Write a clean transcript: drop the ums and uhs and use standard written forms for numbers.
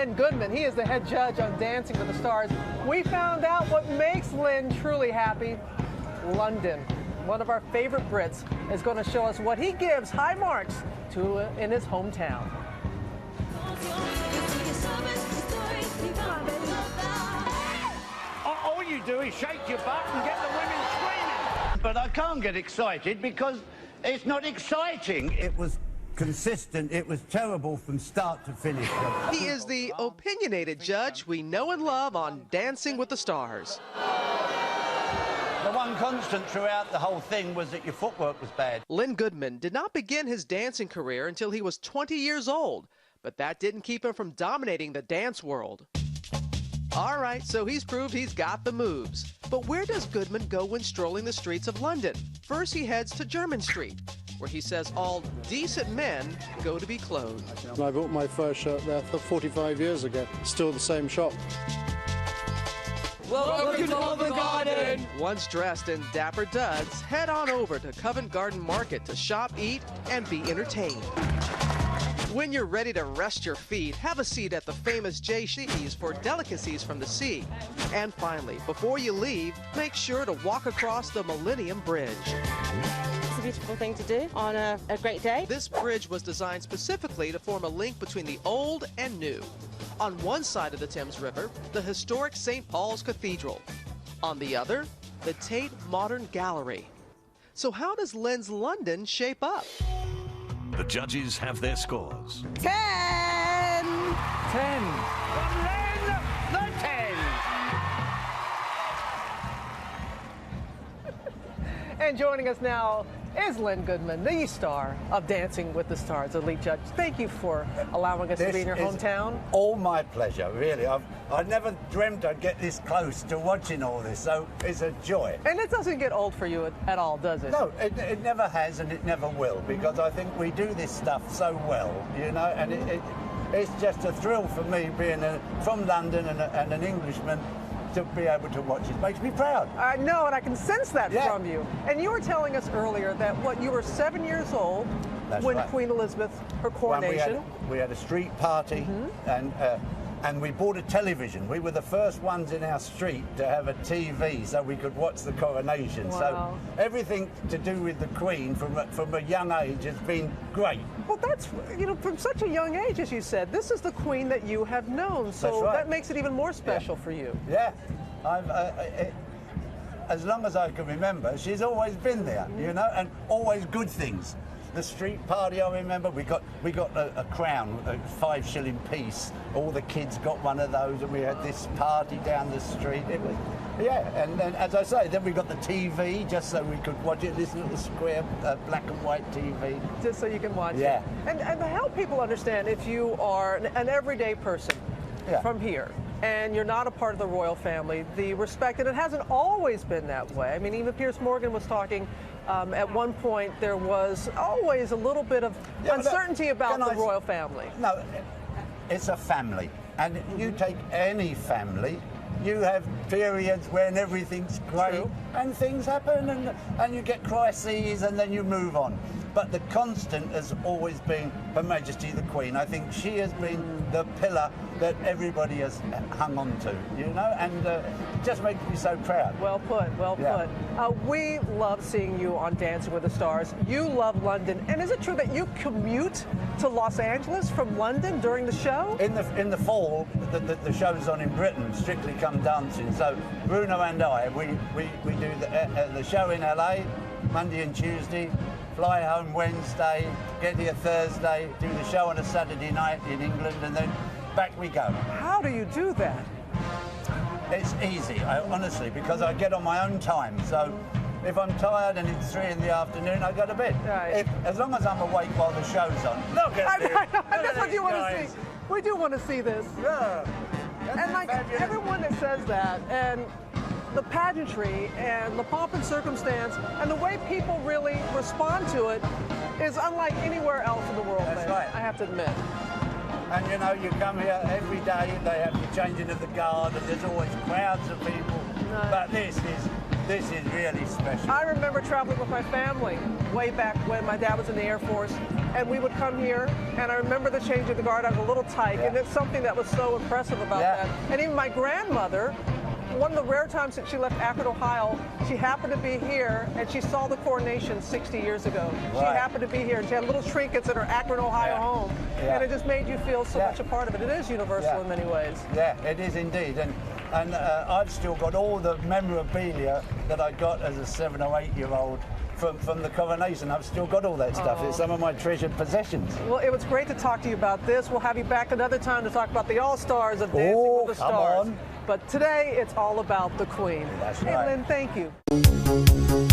Len Goodman. He is the head judge on Dancing with the Stars. We found out what makes Len truly happy. London, one of our favorite Brits, is going to show us what he gives high marks to in his hometown. All you do is shake your butt and get the women screaming. But I can't get excited because it's not exciting. It was consistent. It was terrible from start to finish. He is the opinionated judge we know and love on Dancing with the Stars. The one constant throughout the whole thing was that your footwork was bad. Len Goodman did not begin his dancing career until he was 20 years old, but that didn't keep him from dominating the dance world. All right, so he's proved he's got the moves. But where does Goodman go when strolling the streets of London? First, he heads to Jermyn Street, where he says all decent men go to be clothed. I bought my first shirt there 45 years ago. Still the same shop. Welcome to Covent Garden! Once dressed in dapper duds, head on over to Covent Garden Market to shop, eat, and be entertained. When you're ready to rest your feet, have a seat at the famous J.C.'s for delicacies from the sea. And finally, before you leave, make sure to walk across the Millennium Bridge. It's a beautiful thing to do on a great day. This bridge was designed specifically to form a link between the old and new. On one side of the Thames River, the historic St. Paul's Cathedral. On the other, the Tate Modern Gallery. So how does Len's London shape up? The judges have their scores. 10! 10. From Len, the 10. And joining us now is Len Goodman, the star of Dancing with the Stars, elite judge. Thank you for allowing us to be in your hometown. All my pleasure, really. I never dreamt I'd get this close to watching all this, so it's a joy. And it doesn't get old for you at all, does it? No, it never has and it never will, because I think we do this stuff so well, you know, and it's just a thrill for me being from London and an Englishman to be able to watch it. Makes me proud. I know, and I can sense that from you. And you were telling us earlier that, you were 7 years old when right. Queen Elizabeth, her coronation. We had a street party, and we bought a television. We were the first ones in our street to have a TV so we could watch the coronation. Wow. So everything to do with the Queen from a young age has been great. Well, that's, from such a young age, as you said, this is the Queen that you have known. So That's right. that makes it even more special for you. Yeah. As long as I can remember, she's always been there, you know, and always good things. The street party, I remember, we got a crown, a 5-shilling piece. All the kids got one of those, and we had this party down the street. It was, and then, as I say, then we got the TV just so we could watch it, this little square black and white TV. Just so you can watch it. And to help people understand, if you are an everyday person from here, and you're not a part of the royal family, the respect, and it hasn't always been that way. I mean, even Piers Morgan was talking, at one point there was always a little bit of uncertainty about the royal family. No, it's a family. And you take any family, you have periods when everything's great and things happen and you get crises and then you move on. But the constant has always been Her Majesty the Queen. I think she has been the pillar that everybody has hung on to, you know, and it just makes me so proud. Well put, well put. We love seeing you on Dancing with the Stars. You love London. And is it true that you commute to Los Angeles from London during the show? In the fall, the show's on in Britain, Strictly Come Dancing. So Bruno and I, we do the show in LA, Monday and Tuesday, fly home Wednesday, get here Thursday, do the show on a Saturday night in England, and then back we go. How do you do that? It's easy, honestly, because I get on my own time. So if I'm tired and it's 3 in the afternoon, I go to bed. Right. As long as I'm awake while the show's on. Look at this. That's what you want to see. We do want to see this. Yeah. And like everyone that says that, and the pageantry and the pomp and circumstance and the way people really respond to it is unlike anywhere else in the world. That's right. I have to admit. And you know, you come here every day, they have the changing of the guard, and there's always crowds of people. But this is This is really special. I remember traveling with my family way back when my dad was in the Air Force, and we would come here, and I remember the change of the guard. I was a little tyke, and it's something that was so impressive about that. And even my grandmother, one of the rare times that she left Akron, Ohio, she happened to be here, and she saw the coronation 60 years ago. She happened to be here, and she had little trinkets in her Akron, Ohio home, and it just made you feel so much a part of it. It is universal in many ways. Yeah, it is indeed. And I've still got all the memorabilia that I got as a 7 or 8 year old from the coronation. I've still got all that stuff. It's some of my treasured possessions. Well, it was great to talk to you about this. We'll have you back another time to talk about the all-stars of Dancing with the Stars. On. But today, it's all about the Queen. That's Hey, right. Lynn, thank you.